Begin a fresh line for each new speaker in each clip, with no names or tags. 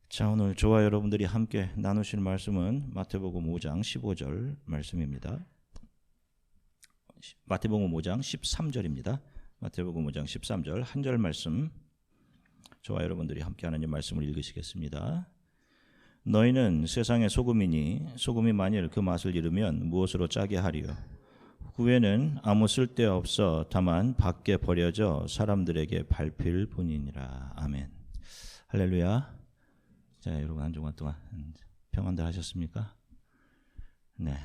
자, 오늘 저와 여러분들이 함께 나누실 말씀은 마태복음 5장 15절 말씀입니다. 마태복음 5장 13절입니다. 마태복음 5장 13절 한 절 말씀 저와 여러분들이 함께 하나님 말씀을 읽으시겠습니다. 너희는 세상의 소금이니 소금이 만일 그 맛을 잃으면 무엇으로 짜게 하리요? 후에는 아무 쓸데없어 다만 밖에 버려져 사람들에게 밟힐 뿐이니라. 아멘. 할렐루야. 자, 여러분 한 주간 동안 평안들 하셨습니까? 네.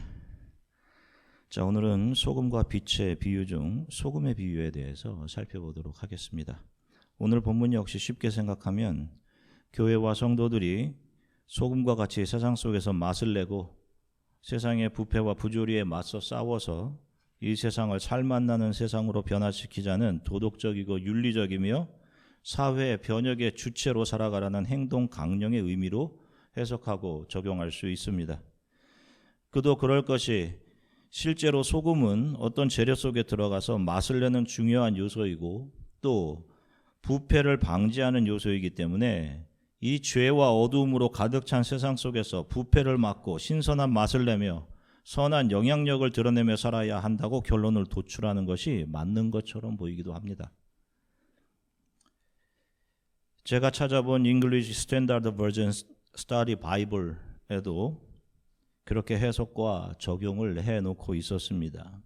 자, 오늘은 소금과 빛의 비유 중 소금의 비유에 대해서 살펴보도록 하겠습니다. 오늘 본문 역시 쉽게 생각하면 교회와 성도들이 소금과 같이 세상 속에서 맛을 내고 세상의 부패와 부조리에 맞서 싸워서 이 세상을 살맛나는 세상으로 변화시키자는 도덕적이고 윤리적이며 사회 변혁의 주체로 살아가라는 행동 강령의 의미로 해석하고 적용할 수 있습니다. 그도 그럴 것이 실제로 소금은 어떤 재료 속에 들어가서 맛을 내는 중요한 요소이고 또 부패를 방지하는 요소이기 때문에 이 죄와 어두움으로 가득 찬 세상 속에서 부패를 막고 신선한 맛을 내며 선한 영향력을 드러내며 살아야 한다고 결론을 도출하는 것이 맞는 것처럼 보이기도 합니다. 제가 찾아본 English Standard Version Study Bible에도 그렇게 해석과 적용을 해놓고 있었습니다.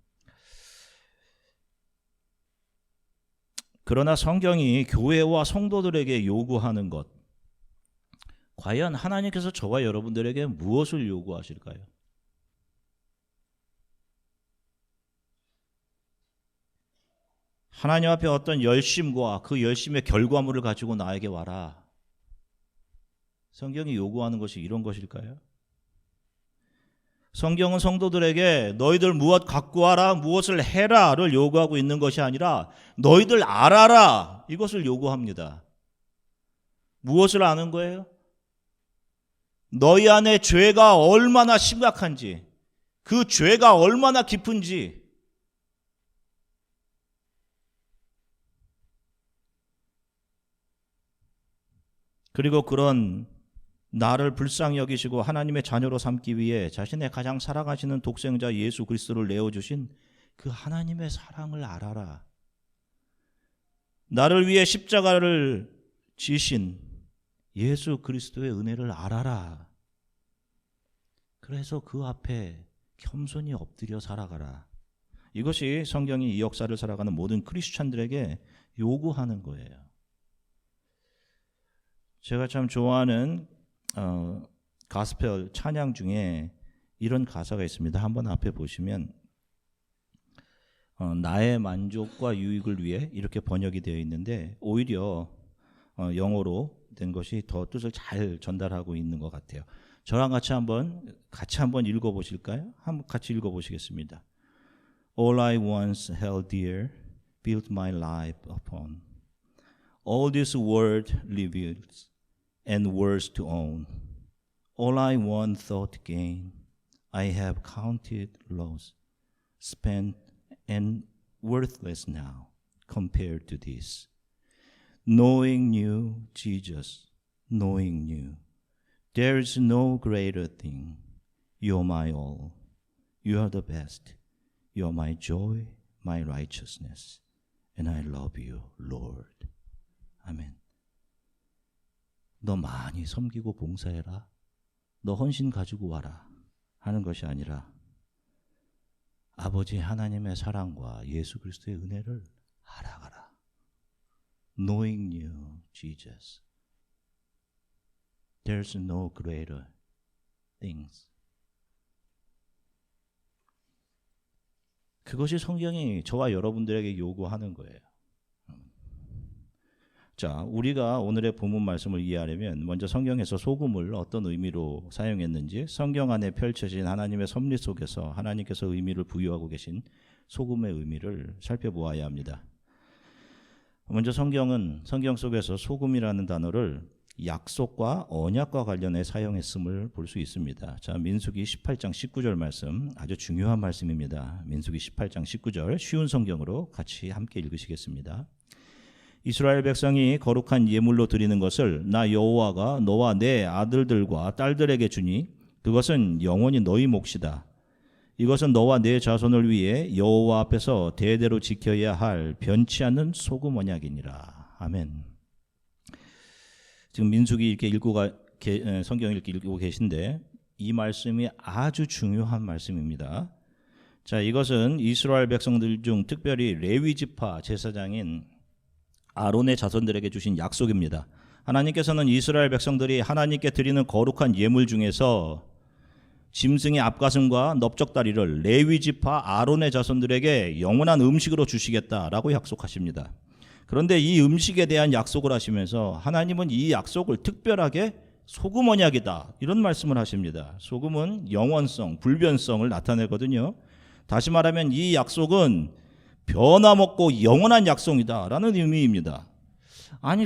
그러나 성경이 교회와 성도들에게 요구하는 것, 과연 하나님께서 저와 여러분들에게 무엇을 요구하실까요? 하나님 앞에 어떤 열심과 그 열심의 결과물을 가지고 나에게 와라. 성경이 요구하는 것이 이런 것일까요? 성경은 성도들에게 너희들 무엇 갖고 와라, 무엇을 해라를 요구하고 있는 것이 아니라 너희들 알아라 이것을 요구합니다. 무엇을 아는 거예요? 너희 안에 죄가 얼마나 심각한지, 그 죄가 얼마나 깊은지, 그리고 그런 나를 불쌍히 여기시고 하나님의 자녀로 삼기 위해 자신의 가장 사랑하시는 독생자 예수 그리스도를 내어주신 그 하나님의 사랑을 알아라. 나를 위해 십자가를 지신 예수 그리스도의 은혜를 알아라. 그래서 그 앞에 겸손히 엎드려 살아가라. 이것이 성경이 이 역사를 살아가는 모든 크리스찬들에게 요구하는 거예요. 제가 참 좋아하는 가스펠 찬양 중에 이런 가사가 있습니다. 한번 앞에 보시면 나의 만족과 유익을 위해 이렇게 번역이 되어 있는데 오히려 영어로 된 것이 더 뜻을 잘 전달하고 있는 것 같아요. 저랑 같이 한번 읽어보실까요? 한번 같이 읽어보시겠습니다. All I once held dear, built my life upon. All this world reveals, and words to own. All I once thought gain, I have counted loss, spent and worthless now compared to this. Knowing you, Jesus, knowing you, there is no greater thing. You're my all. You are the best. You're my joy, my righteousness, and I love you, Lord. 아멘. 너 많이 섬기고 봉사해라. 너 헌신 가지고 와라. 하는 것이 아니라 아버지 하나님의 사랑과 예수 그리스도의 은혜를 알아가라. Knowing you, Jesus. There's no greater things. 그것이 성경이 저와 여러분들에게 요구하는 거예요. 자, 우리가 오늘의 본문 말씀을 이해하려면 먼저 성경에서 소금을 어떤 의미로 사용했는지 성경 안에 펼쳐진 하나님의 섭리 속에서 하나님께서 의미를 부여하고 계신 소금의 의미를 살펴보아야 합니다. 먼저 성경 속에서 소금이라는 단어를 약속과 언약과 관련해 사용했음을 볼 수 있습니다. 자, 민수기 18장 19절 말씀, 아주 중요한 말씀입니다. 민수기 18장 19절 쉬운 성경으로 같이 함께 읽으시겠습니다. 이스라엘 백성이 거룩한 예물로 드리는 것을 나 여호와가 너와 내 아들들과 딸들에게 주니 그것은 영원히 너희 몫이다. 이것은 너와 내 자손을 위해 여호와 앞에서 대대로 지켜야 할 변치 않는 소금 언약이니라. 아멘. 지금 민수기 이렇게 성경을 이렇게 읽고 계신데 이 말씀이 아주 중요한 말씀입니다. 자, 이것은 이스라엘 백성들 중 특별히 레위 지파 제사장인 아론의 자손들에게 주신 약속입니다. 하나님께서는 이스라엘 백성들이 하나님께 드리는 거룩한 예물 중에서 짐승의 앞가슴과 넓적다리를 레위 지파 아론의 자손들에게 영원한 음식으로 주시겠다라고 약속하십니다. 그런데 이 음식에 대한 약속을 하시면서 하나님은 이 약속을 특별하게 소금 언약이다 이런 말씀을 하십니다. 소금은 영원성, 불변성을 나타내거든요. 다시 말하면 이 약속은 변함없고 영원한 약속이다라는 의미입니다.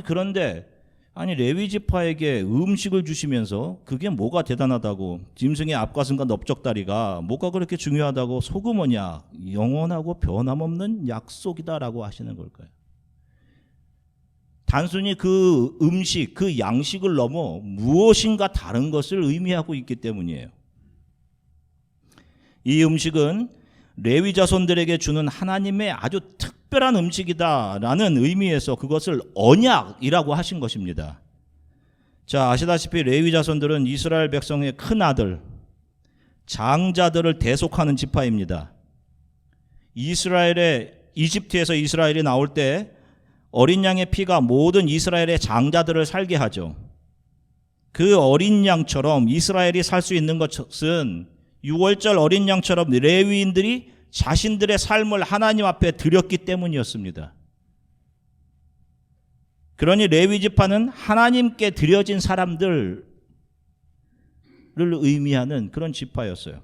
그런데 레위 지파에게 음식을 주시면서 그게 뭐가 대단하다고, 짐승의 앞가슴과 넓적다리가 뭐가 그렇게 중요하다고 소금 언약, 영원하고 변함없는 약속이다라고 하시는 걸까요? 단순히 그 음식, 그 양식을 넘어 무엇인가 다른 것을 의미하고 있기 때문이에요. 이 음식은 레위 자손들에게 주는 하나님의 아주 특별한 음식이다라는 의미에서 그것을 언약이라고 하신 것입니다. 자, 아시다시피 레위 자손들은 이스라엘 백성의 큰 아들, 장자들을 대속하는 지파입니다. 이집트에서 이스라엘이 나올 때 어린 양의 피가 모든 이스라엘의 장자들을 살게 하죠. 그 어린 양처럼 이스라엘이 살 수 있는 것은 유월절 어린 양처럼 레위인들이 자신들의 삶을 하나님 앞에 드렸기 때문이었습니다. 그러니 레위 지파는 하나님께 드려진 사람들을 의미하는 그런 지파였어요.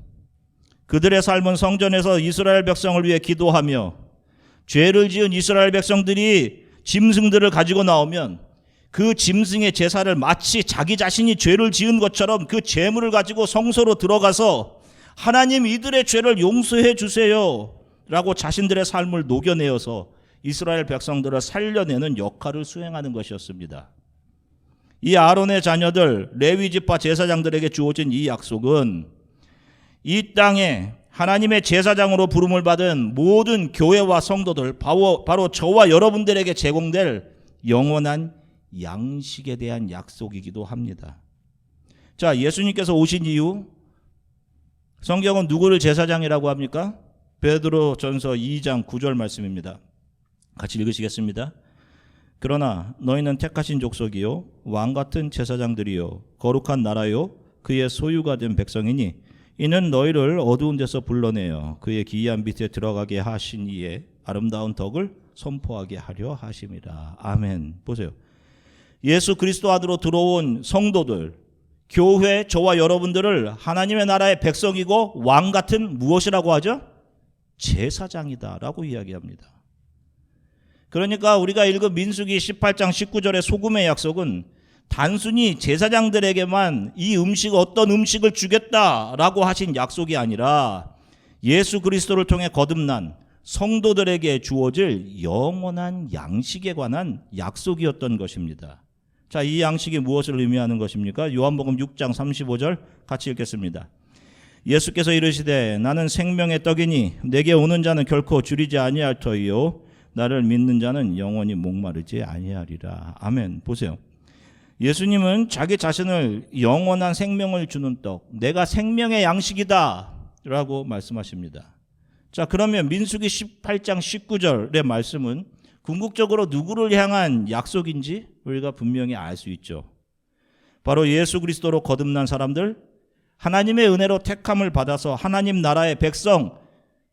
그들의 삶은 성전에서 이스라엘 백성을 위해 기도하며, 죄를 지은 이스라엘 백성들이 짐승들을 가지고 나오면 그 짐승의 제사를 마치 자기 자신이 죄를 지은 것처럼 그 제물을 가지고 성소로 들어가서 하나님 이들의 죄를 용서해 주세요 라고 자신들의 삶을 녹여내어서 이스라엘 백성들을 살려내는 역할을 수행하는 것이었습니다. 이 아론의 자녀들 레위 지파 제사장들에게 주어진 이 약속은 이 땅에 하나님의 제사장으로 부름을 받은 모든 교회와 성도들, 바로 저와 여러분들에게 제공될 영원한 양식에 대한 약속이기도 합니다. 자, 예수님께서 오신 이후 성경은 누구를 제사장이라고 합니까? 베드로전서 2장 9절 말씀입니다. 같이 읽으시겠습니다. 그러나 너희는 택하신 족속이요 왕같은 제사장들이요 거룩한 나라요 그의 소유가 된 백성이니 이는 너희를 어두운 데서 불러내어 그의 기이한 빛에 들어가게 하신 이의 아름다운 덕을 선포하게 하려 하심이라. 아멘. 보세요. 예수 그리스도 안으로 들어온 성도들, 교회, 저와 여러분들을 하나님의 나라의 백성이고 왕 같은 무엇이라고 하죠? 제사장이다라고 이야기합니다. 그러니까 우리가 읽은 민수기 18장 19절의 소금의 약속은 단순히 제사장들에게만 이 어떤 음식을 주겠다라고 하신 약속이 아니라 예수 그리스도를 통해 거듭난 성도들에게 주어질 영원한 양식에 관한 약속이었던 것입니다. 자, 이 양식이 무엇을 의미하는 것입니까? 요한복음 6장 35절 같이 읽겠습니다. 예수께서 이르시되 나는 생명의 떡이니 내게 오는 자는 결코 줄이지 아니할 터이요 나를 믿는 자는 영원히 목마르지 아니하리라. 아멘. 보세요. 예수님은 자기 자신을 영원한 생명을 주는 떡, 내가 생명의 양식이다 라고 말씀하십니다. 자, 그러면 민수기 18장 19절의 말씀은 궁극적으로 누구를 향한 약속인지 우리가 분명히 알 수 있죠. 바로 예수 그리스도로 거듭난 사람들, 하나님의 은혜로 택함을 받아서 하나님 나라의 백성,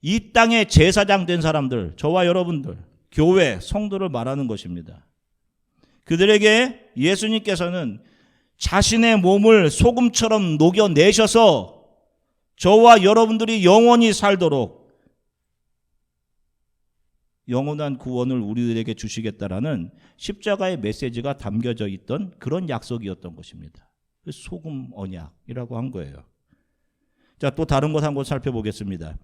이 땅의 제사장 된 사람들, 저와 여러분들, 교회, 성도를 말하는 것입니다. 그들에게 예수님께서는 자신의 몸을 소금처럼 녹여내셔서 저와 여러분들이 영원히 살도록 영원한 구원을 우리들에게 주시겠다라는 십자가의 메시지가 담겨져 있던 그런 약속이었던 것입니다. 소금 언약이라고 한 거예요. 자, 또 다른 것 한 번 살펴보겠습니다.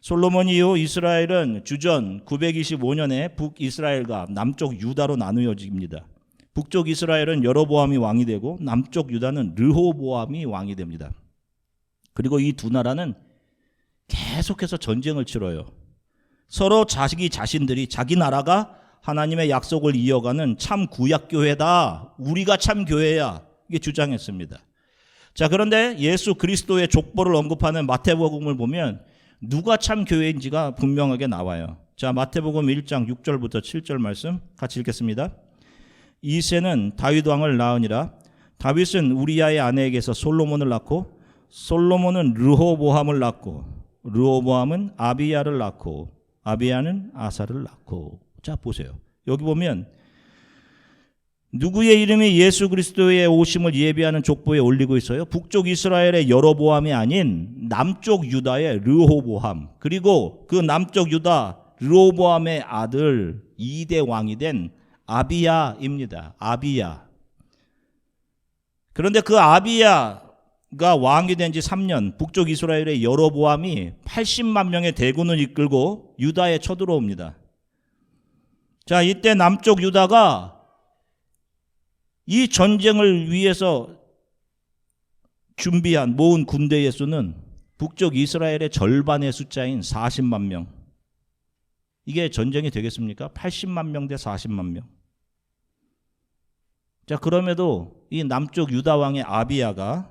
솔로몬 이후 이스라엘은 주전 925년에 북이스라엘과 남쪽 유다로 나누어집니다. 북쪽 이스라엘은 여로보암이 왕이 되고 남쪽 유다는 르호보암이 왕이 됩니다. 그리고 이 두 나라는 계속해서 전쟁을 치러요. 서로 자기 자신들이 자기 나라가 하나님의 약속을 이어가는 참 구약교회다, 우리가 참 교회야, 이게 주장했습니다. 자, 그런데 예수 그리스도의 족보를 언급하는 마태복음을 보면 누가 참 교회인지가 분명하게 나와요. 자, 마태복음 1장 6절부터 7절 말씀 같이 읽겠습니다. 이새는 다윗 왕을 낳으니라. 다윗은 우리야의 아내에게서 솔로몬을 낳고 솔로몬은 르호보암을 낳고 르호보암은 아비야를 낳고 아비야는 아사를 낳고. 자, 보세요. 여기 보면 누구의 이름이 예수 그리스도의 오심을 예비하는 족보에 올리고 있어요? 북쪽 이스라엘의 여로보암이 아닌 남쪽 유다의 르호보암, 그리고 그 남쪽 유다 르호보암의 아들 2대 왕이 된 아비야입니다. 아비야. 그런데 그 아비야가 왕이 된 지 3년, 북쪽 이스라엘의 여로보암이 80만 명의 대군을 이끌고 유다에 쳐들어옵니다. 자, 이때 남쪽 유다가 이 전쟁을 위해서 준비한 모은 군대의 수는 북쪽 이스라엘의 절반의 숫자인 40만 명. 이게 전쟁이 되겠습니까? 80만 명 대 40만 명. 자, 그럼에도 이 남쪽 유다 왕의 아비야가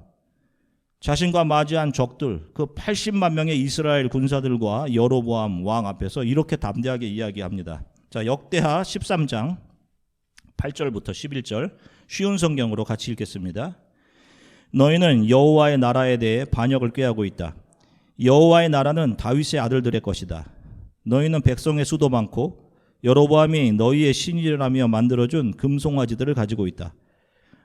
자신과 맞이한 적들, 그 80만 명의 이스라엘 군사들과 여로보암 왕 앞에서 이렇게 담대하게 이야기합니다. 자, 역대하 13장 8절부터 11절 쉬운 성경으로 같이 읽겠습니다. 너희는 여호와의 나라에 대해 반역을 꾀하고 있다. 여호와의 나라는 다윗의 아들들의 것이다. 너희는 백성의 수도 많고 여로보암이 너희의 신이라며 만들어준 금송아지들을 가지고 있다.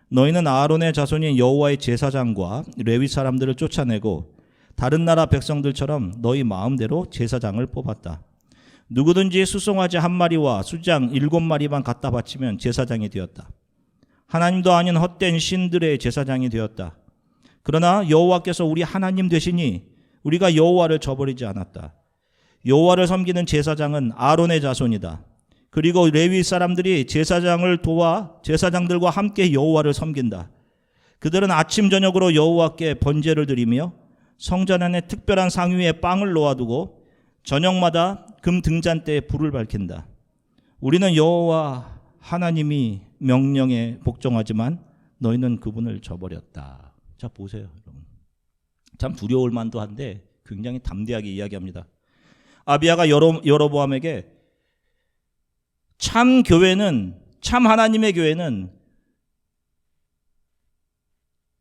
너희는 아론의 자손인 여호와의 제사장과 레위 사람들을 쫓아내고 다른 나라 백성들처럼 너희 마음대로 제사장을 뽑았다. 누구든지 수송아지 한 마리와 수장 7마리만 갖다 바치면 제사장이 되었다. 하나님도 아닌 헛된 신들의 제사장이 되었다. 그러나 여호와께서 우리 하나님 되시니 우리가 여호와를 저버리지 않았다. 여호와를 섬기는 제사장은 아론의 자손이다. 그리고 레위 사람들이 제사장을 도와 제사장들과 함께 여호와를 섬긴다. 그들은 아침 저녁으로 여호와께 번제를 드리며 성전 안에 특별한 상위에 빵을 놓아두고 저녁마다 금 등잔대에 불을 밝힌다. 우리는 여호와 하나님이 명령에 복종하지만 너희는 그분을 저버렸다. 자, 보세요, 여러분. 참 두려울 만도 한데 굉장히 담대하게 이야기합니다. 아비야가 여로보암에게 참 교회는, 참 하나님의 교회는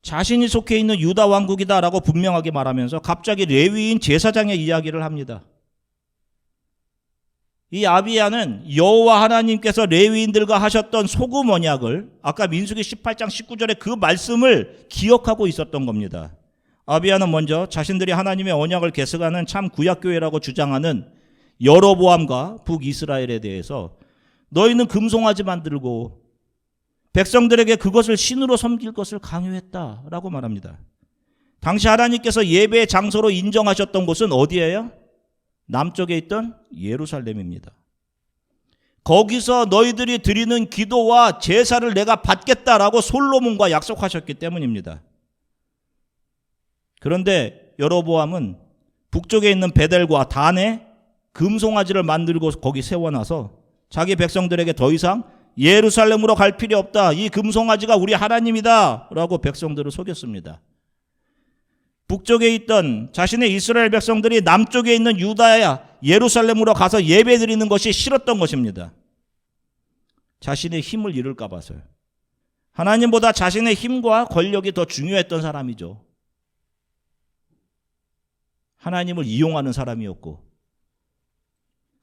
자신이 속해 있는 유다 왕국이다라고 분명하게 말하면서 갑자기 레위인 제사장의 이야기를 합니다. 이 아비야는 여호와 하나님께서 레위인들과 하셨던 소금 언약을, 아까 민수기 18장 19절에 그 말씀을 기억하고 있었던 겁니다. 아비야는 먼저 자신들이 하나님의 언약을 계승하는 참 구약교회라고 주장하는 여로보암과 북이스라엘에 대해서 너희는 금송아지 만들고 백성들에게 그것을 신으로 섬길 것을 강요했다라고 말합니다. 당시 하나님께서 예배의 장소로 인정하셨던 곳은 어디예요? 남쪽에 있던 예루살렘입니다. 거기서 너희들이 드리는 기도와 제사를 내가 받겠다라고 솔로몬과 약속하셨기 때문입니다. 그런데 여로보암은 북쪽에 있는 베델과 단에 금송아지를 만들고 거기 세워놔서 자기 백성들에게 더 이상 예루살렘으로 갈 필요 없다, 이 금송아지가 우리 하나님이다 라고 백성들을 속였습니다. 북쪽에 있던 자신의 이스라엘 백성들이 남쪽에 있는 유다야 예루살렘으로 가서 예배드리는 것이 싫었던 것입니다. 자신의 힘을 잃을까 봐서요. 하나님보다 자신의 힘과 권력이 더 중요했던 사람이죠. 하나님을 이용하는 사람이었고,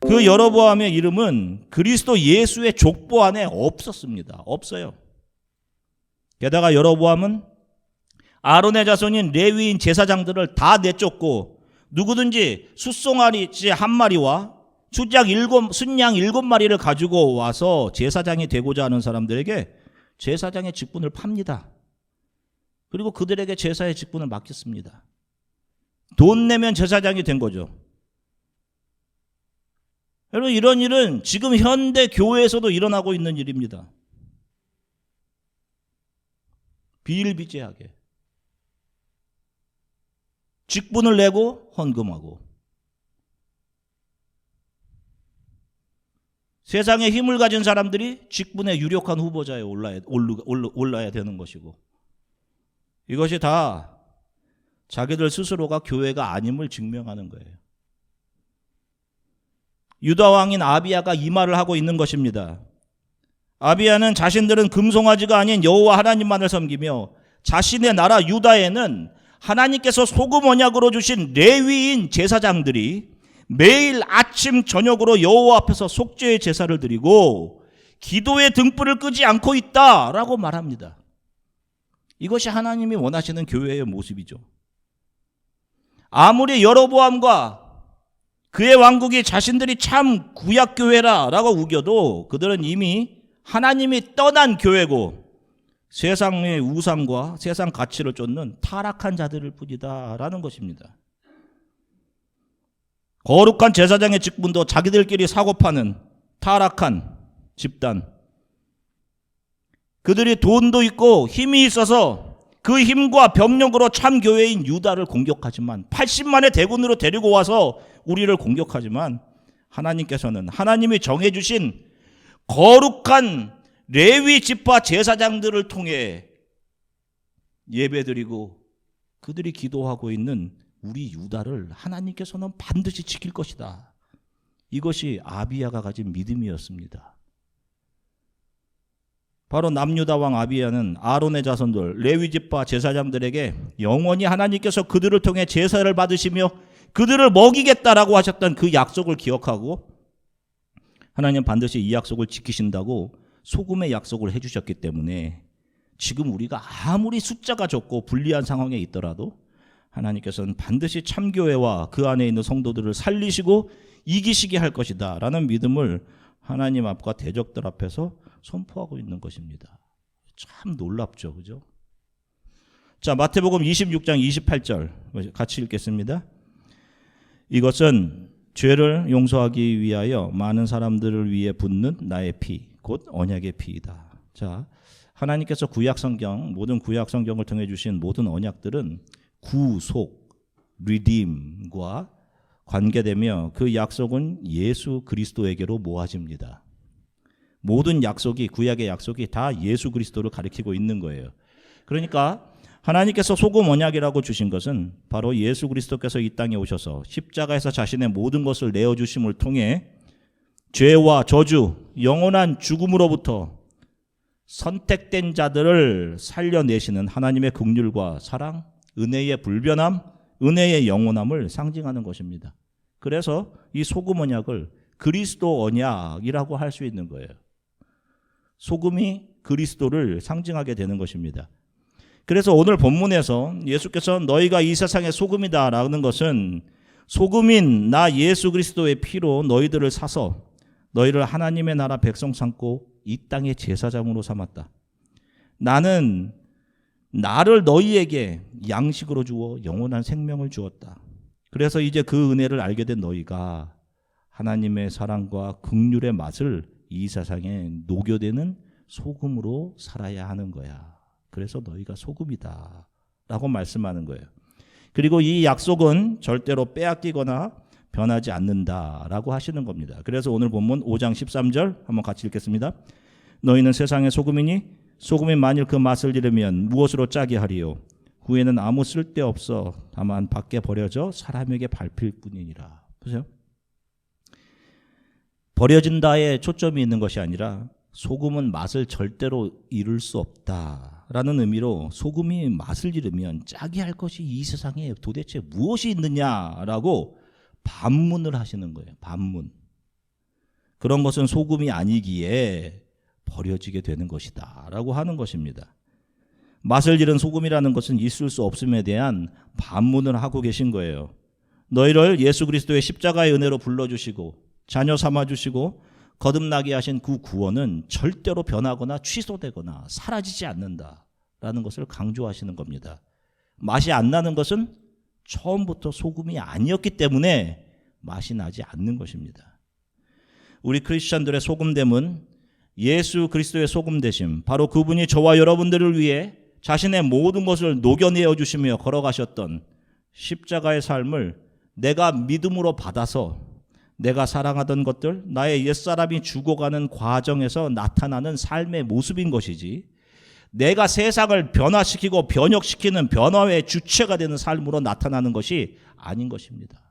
그 여로보암의 이름은 그리스도 예수의 족보 안에 없었습니다. 없어요. 게다가 여로보암은 아론의 자손인 레위인 제사장들을 다 내쫓고 누구든지 숫송아지 한 마리와 순양 7마리를 가지고 와서 제사장이 되고자 하는 사람들에게 제사장의 직분을 팝니다. 그리고 그들에게 제사의 직분을 맡겼습니다. 돈 내면 제사장이 된 거죠. 여러분, 이런 일은 지금 현대 교회에서도 일어나고 있는 일입니다. 비일비재하게 직분을 내고 헌금하고, 세상에 힘을 가진 사람들이 직분의 유력한 후보자에 올라야 되는 것이고, 이것이 다 자기들 스스로가 교회가 아님을 증명하는 거예요. 유다 왕인 아비야가 이 말을 하고 있는 것입니다. 아비야는 자신들은 금송아지가 아닌 여호와 하나님만을 섬기며 자신의 나라 유다에는 하나님께서 소금 언약으로 주신 레위인 제사장들이 매일 아침 저녁으로 여호와 앞에서 속죄의 제사를 드리고 기도의 등불을 끄지 않고 있다라고 말합니다. 이것이 하나님이 원하시는 교회의 모습이죠. 아무리 여로보암과 그의 왕국이 자신들이 참 구약교회라라고 우겨도 그들은 이미 하나님이 떠난 교회고 세상의 우상과 세상 가치를 쫓는 타락한 자들일 뿐이다라는 것입니다. 거룩한 제사장의 직분도 자기들끼리 사고파는 타락한 집단, 그들이 돈도 있고 힘이 있어서 그 힘과 병력으로 참 교회인 유다를 공격하지만, 80만의 대군으로 데리고 와서 우리를 공격하지만, 하나님께서는 하나님이 정해주신 거룩한 레위 지파 제사장들을 통해 예배드리고 그들이 기도하고 있는 우리 유다를 하나님께서는 반드시 지킬 것이다. 이것이 아비야가 가진 믿음이었습니다. 바로 남유다 왕 아비야는 아론의 자손들 레위 지파 제사장들에게 영원히 하나님께서 그들을 통해 제사를 받으시며 그들을 먹이겠다라고 하셨던 그 약속을 기억하고, 하나님 반드시 이 약속을 지키신다고 소금의 약속을 해주셨기 때문에 지금 우리가 아무리 숫자가 적고 불리한 상황에 있더라도 하나님께서는 반드시 참교회와 그 안에 있는 성도들을 살리시고 이기시게 할 것이다 라는 믿음을 하나님 앞과 대적들 앞에서 선포하고 있는 것입니다. 참 놀랍죠, 그죠? 자, 마태복음 26장 28절 같이 읽겠습니다. 이것은 죄를 용서하기 위하여 많은 사람들을 위해 붓는 나의 피, 곧 언약의 피이다. 자, 하나님께서 구약 성경, 모든 구약 성경을 통해 주신 모든 언약들은 구속, 리딤과 관계되며 그 약속은 예수 그리스도에게로 모아집니다. 모든 약속이, 구약의 약속이 다 예수 그리스도를 가리키고 있는 거예요. 그러니까 하나님께서 소금 언약이라고 주신 것은 바로 예수 그리스도께서 이 땅에 오셔서 십자가에서 자신의 모든 것을 내어주심을 통해 죄와 저주, 영원한 죽음으로부터 선택된 자들을 살려내시는 하나님의 긍휼과 사랑, 은혜의 불변함, 은혜의 영원함을 상징하는 것입니다. 그래서 이 소금 언약을 그리스도 언약이라고 할 수 있는 거예요. 소금이 그리스도를 상징하게 되는 것입니다. 그래서 오늘 본문에서 예수께서 너희가 이 세상의 소금이다라는 것은 소금인 나 예수 그리스도의 피로 너희들을 사서 너희를 하나님의 나라 백성 삼고 이 땅의 제사장으로 삼았다. 나는 나를 너희에게 양식으로 주어 영원한 생명을 주었다. 그래서 이제 그 은혜를 알게 된 너희가 하나님의 사랑과 긍휼의 맛을 이 세상에 녹여내는 소금으로 살아야 하는 거야. 그래서 너희가 소금이다 라고 말씀하는 거예요. 그리고 이 약속은 절대로 빼앗기거나 변하지 않는다라고 하시는 겁니다. 그래서 오늘 본문 5장 13절 한번 같이 읽겠습니다. 너희는 세상의 소금이니 소금이 만일 그 맛을 잃으면 무엇으로 짜게 하리요? 후에는 아무 쓸데없어 다만 밖에 버려져 사람에게 밟힐 뿐이니라. 보세요. 버려진다에 초점이 있는 것이 아니라 소금은 맛을 절대로 잃을 수 없다라는 의미로 소금이 맛을 잃으면 짜게 할 것이 이 세상에 도대체 무엇이 있느냐라고 반문을 하시는 거예요. 반문. 그런 것은 소금이 아니기에 버려지게 되는 것이다 라고 하는 것입니다. 맛을 잃은 소금이라는 것은 있을 수 없음에 대한 반문을 하고 계신 거예요. 너희를 예수 그리스도의 십자가의 은혜로 불러주시고 자녀 삼아주시고 거듭나게 하신 그 구원은 절대로 변하거나 취소되거나 사라지지 않는다라는 것을 강조하시는 겁니다. 맛이 안 나는 것은 처음부터 소금이 아니었기 때문에 맛이 나지 않는 것입니다. 우리 크리스천들의 소금됨은 예수 그리스도의 소금되심, 바로 그분이 저와 여러분들을 위해 자신의 모든 것을 녹여내어 주시며 걸어가셨던 십자가의 삶을 내가 믿음으로 받아서 내가 사랑하던 것들, 나의 옛사람이 죽어가는 과정에서 나타나는 삶의 모습인 것이지, 내가 세상을 변화시키고 변혁시키는 변화의 주체가 되는 삶으로 나타나는 것이 아닌 것입니다.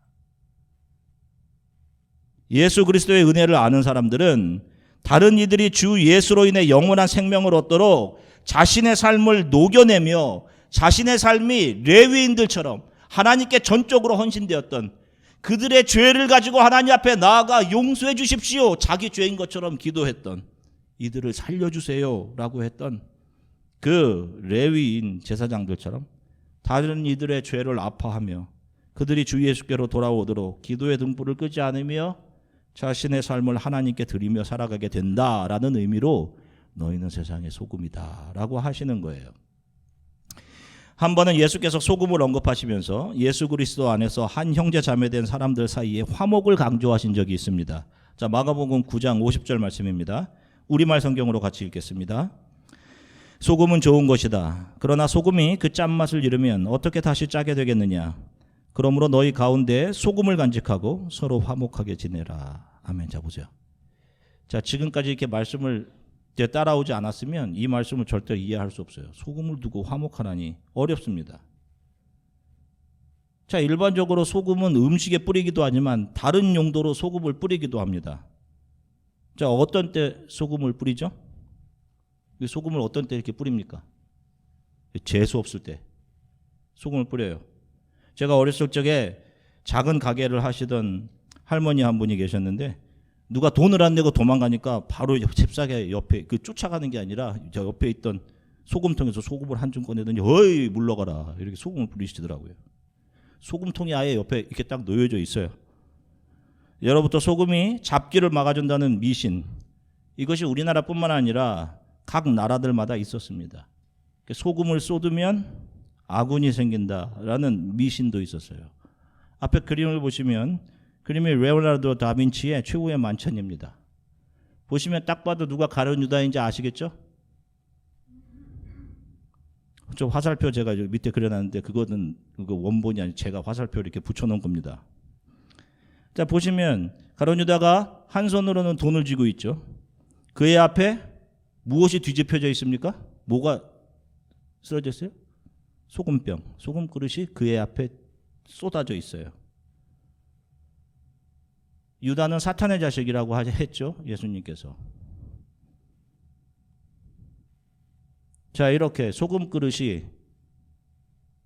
예수 그리스도의 은혜를 아는 사람들은 다른 이들이 주 예수로 인해 영원한 생명을 얻도록 자신의 삶을 녹여내며 자신의 삶이 레위인들처럼 하나님께 전적으로 헌신되었던, 그들의 죄를 가지고 하나님 앞에 나아가 용서해 주십시오, 자기 죄인 것처럼 기도했던, 이들을 살려주세요 라고 했던 그 레위인 제사장들처럼 다른 이들의 죄를 아파하며 그들이 주 예수께로 돌아오도록 기도의 등불을 끄지 않으며 자신의 삶을 하나님께 드리며 살아가게 된다라는 의미로 너희는 세상의 소금이다 라고 하시는 거예요. 한 번은 예수께서 소금을 언급하시면서 예수 그리스도 안에서 한 형제 자매된 사람들 사이에 화목을 강조하신 적이 있습니다. 자, 마가복음 9장 50절 말씀입니다. 우리말 성경으로 같이 읽겠습니다. 소금은 좋은 것이다. 그러나 소금이 그 짠맛을 잃으면 어떻게 다시 짜게 되겠느냐. 그러므로 너희 가운데 소금을 간직하고 서로 화목하게 지내라. 아멘. 자, 보세요. 자, 지금까지 이렇게 말씀을 따라오지 않았으면 이 말씀을 절대 이해할 수 없어요. 소금을 두고 화목하라니 어렵습니다. 자, 일반적으로 소금은 음식에 뿌리기도 하지만 다른 용도로 소금을 뿌리기도 합니다. 자, 어떤 때 소금을 뿌리죠? 소금을 어떤 때 이렇게 뿌립니까? 재수 없을 때 소금을 뿌려요. 제가 어렸을 적에 작은 가게를 하시던 할머니 한 분이 계셨는데, 누가 돈을 안 내고 도망가니까 바로 잽싸게 옆에 쫓아가는 게 아니라 저 옆에 있던 소금통에서 소금을 한 줌 꺼내더니 어이 물러가라 이렇게 소금을 뿌리시더라고요. 소금통이 아예 옆에 이렇게 딱 놓여져 있어요. 예로부터 소금이 잡기를 막아준다는 미신, 이것이 우리나라뿐만 아니라 각 나라들마다 있었습니다. 소금을 쏟으면 아군이 생긴다라는 미신도 있었어요. 앞에 그림을 보시면 그림이 레오나르도 다빈치의 최후의 만찬입니다. 보시면 딱 봐도 누가 가룟 유다인지 아시겠죠? 저 화살표 제가 밑에 그려놨는데 그거는 원본이 아니고 제가 화살표를 이렇게 붙여놓은 겁니다. 자, 보시면 가룟 유다가 한 손으로는 돈을 쥐고 있죠. 그의 앞에 무엇이 뒤집혀져 있습니까? 뭐가 쓰러져 있어요? 소금병, 소금 그릇이 그의 앞에 쏟아져 있어요. 유다는 사탄의 자식이라고 했죠, 예수님께서. 자, 이렇게 소금 그릇이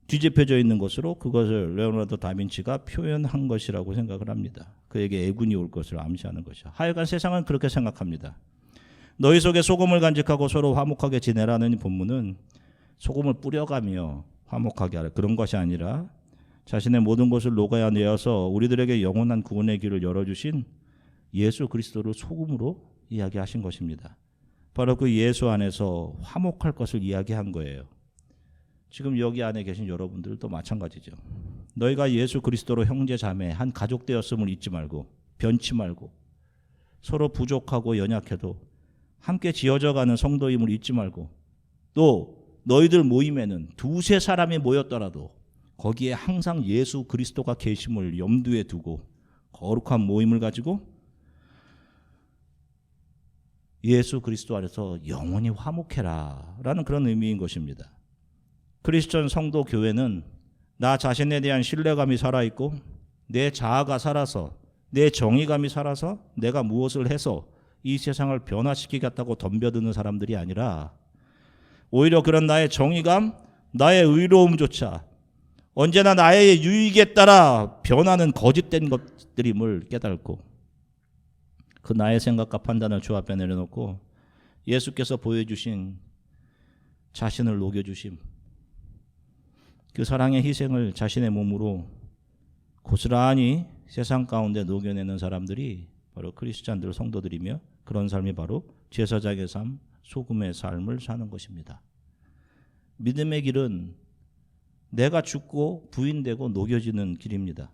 뒤집혀져 있는 것으로 그것을 레오나르도 다빈치가 표현한 것이라고 생각을 합니다. 그에게 애군이 올 것을 암시하는 것이죠. 하여간 세상은 그렇게 생각합니다. 너희 속에 소금을 간직하고 서로 화목하게 지내라는 본문은 소금을 뿌려가며 화목하게 하라, 그런 것이 아니라 자신의 모든 것을 녹아내어서 우리들에게 영원한 구원의 길을 열어주신 예수 그리스도를 소금으로 이야기하신 것입니다. 바로 그 예수 안에서 화목할 것을 이야기한 거예요. 지금 여기 안에 계신 여러분들도 마찬가지죠. 너희가 예수 그리스도로 형제 자매 한 가족 되었음을 잊지 말고, 변치 말고, 서로 부족하고 연약해도 함께 지어져가는 성도임을 잊지 말고, 또 너희들 모임에는 두세 사람이 모였더라도 거기에 항상 예수 그리스도가 계심을 염두에 두고 거룩한 모임을 가지고 예수 그리스도 안에서 영원히 화목해라 라는 그런 의미인 것입니다. 크리스천 성도 교회는 나 자신에 대한 신뢰감이 살아있고 내 자아가 살아서, 내 정의감이 살아서 내가 무엇을 해서 이 세상을 변화시키겠다고 덤벼드는 사람들이 아니라 오히려 그런 나의 정의감, 나의 의로움조차 언제나 나의 유익에 따라 변하는 거짓된 것들임을 깨닫고 그 나의 생각과 판단을 주 앞에 내려놓고 예수께서 보여주신 자신을 녹여주심, 그 사랑의 희생을 자신의 몸으로 고스란히 세상 가운데 녹여내는 사람들이 바로 크리스찬들 성도들이며, 그런 삶이 바로 제사장의 삶, 소금의 삶을 사는 것입니다. 믿음의 길은 내가 죽고 부인되고 녹여지는 길입니다.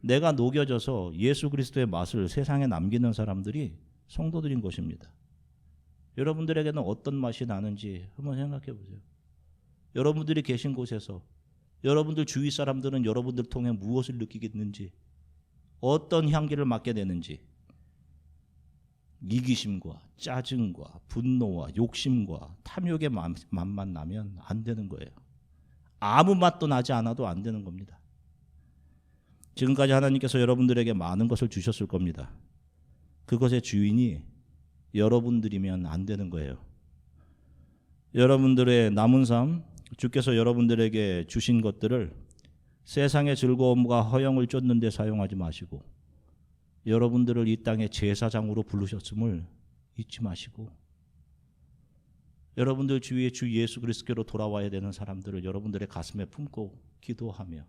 내가 녹여져서 예수 그리스도의 맛을 세상에 남기는 사람들이 성도들인 것입니다. 여러분들에게는 어떤 맛이 나는지 한번 생각해 보세요. 여러분들이 계신 곳에서 여러분들 주위 사람들은 여러분들 통해 무엇을 느끼겠는지, 어떤 향기를 맡게 되는지, 이기심과 짜증과 분노와 욕심과 탐욕의 맛만 나면 안 되는 거예요. 아무 맛도 나지 않아도 안 되는 겁니다. 지금까지 하나님께서 여러분들에게 많은 것을 주셨을 겁니다. 그것의 주인이 여러분들이면 안 되는 거예요. 여러분들의 남은 삶, 주께서 여러분들에게 주신 것들을 세상의 즐거움과 허영을 쫓는 데 사용하지 마시고, 여러분들을 이 땅의 제사장으로 부르셨음을 잊지 마시고, 여러분들 주위에 주 예수 그리스도로 돌아와야 되는 사람들을 여러분들의 가슴에 품고 기도하며,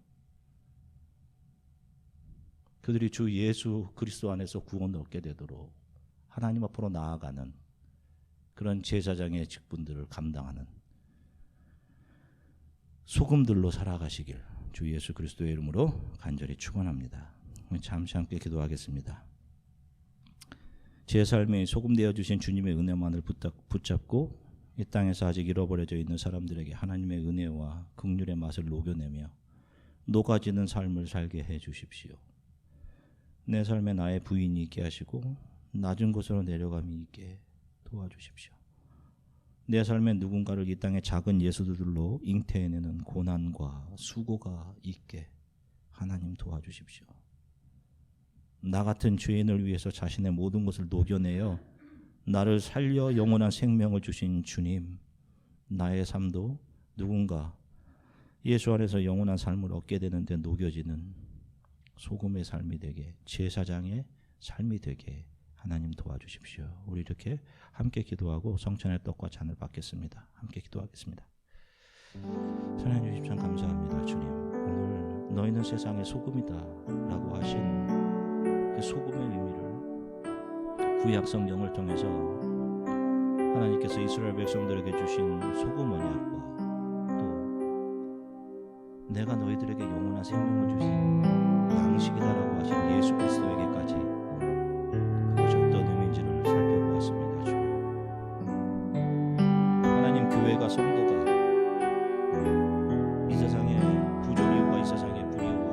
그들이 주 예수 그리스도 안에서 구원을 얻게 되도록 하나님 앞으로 나아가는 그런 제사장의 직분들을 감당하는 소금들로 살아가시길 주 예수 그리스도의 이름으로 간절히 축원합니다. 잠시 함께 기도하겠습니다. 제 삶에 소금되어 주신 주님의 은혜만을 붙잡고 이 땅에서 아직 잃어버려져 있는 사람들에게 하나님의 은혜와 긍휼의 맛을 녹여내며 녹아지는 삶을 살게 해 주십시오. 내 삶에 나의 부인이 있게 하시고 낮은 곳으로 내려감이 있게 도와주십시오. 내 삶에 누군가를 이 땅의 작은 예수들로 잉태해내는 고난과 수고가 있게 하나님 도와주십시오. 나 같은 죄인을 위해서 자신의 모든 것을 녹여내어 나를 살려 영원한 생명을 주신 주님, 나의 삶도 누군가 예수 안에서 영원한 삶을 얻게 되는데 녹여지는 소금의 삶이 되게, 제사장의 삶이 되게 하나님 도와주십시오. 우리 이렇게 함께 기도하고 성찬의 떡과 잔을 받겠습니다. 함께 기도하겠습니다. 사랑해 주십시오. 참 감사합니다. 주님, 오늘 너희는 세상의 소금이다 라고 하신 그 소금의 의미를 구약 성경을 통해서 하나님께서 이스라엘 백성들에게 주신 소금 언약과 또 내가 너희들에게 영원한 생명을 주신 양식이다라고 하신 예수 그리스도에게까지 그것이 어떤 의미인지를 살펴보았습니다. 주님, 하나님, 교회가, 성도가 이 세상의 부조리와 이 세상의 불의와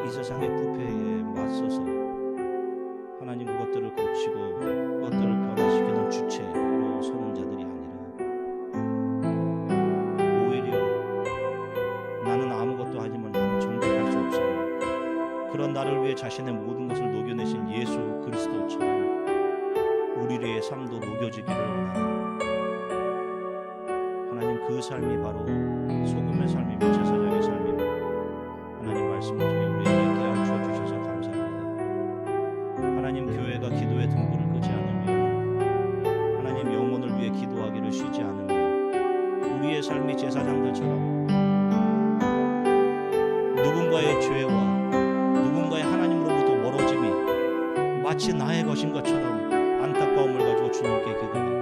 이 세상의 부패에 맞서서 하나님 그것들을 고치고 그것들을 변화시키는 주체로 서는 자들이 아니라 오히려 나는 아무것도 하지만 나는 정복할 수 없으며 그런 나를 위해 자신의 모든 것을 녹여내신 예수 그리스도처럼 우리의 삶도 녹여지기를 원하는 하나님, 그 삶이 바로 소금의 삶이며 제사장의 삶이며 하나님 말씀을 통해 우리에게 깨우쳐 주셔서 감사합니다. 하나님, 교회가 기도의 등불을 끄지 않으며 하나님 영혼을 위해 기도하기를 쉬지 않으며 우리의 삶이 제사장들처럼 누군가의 죄와 누군가의 하나님으로부터 멀어짐이 마치 나의 것인 것처럼 안타까움을 가지고 주님께 기도하고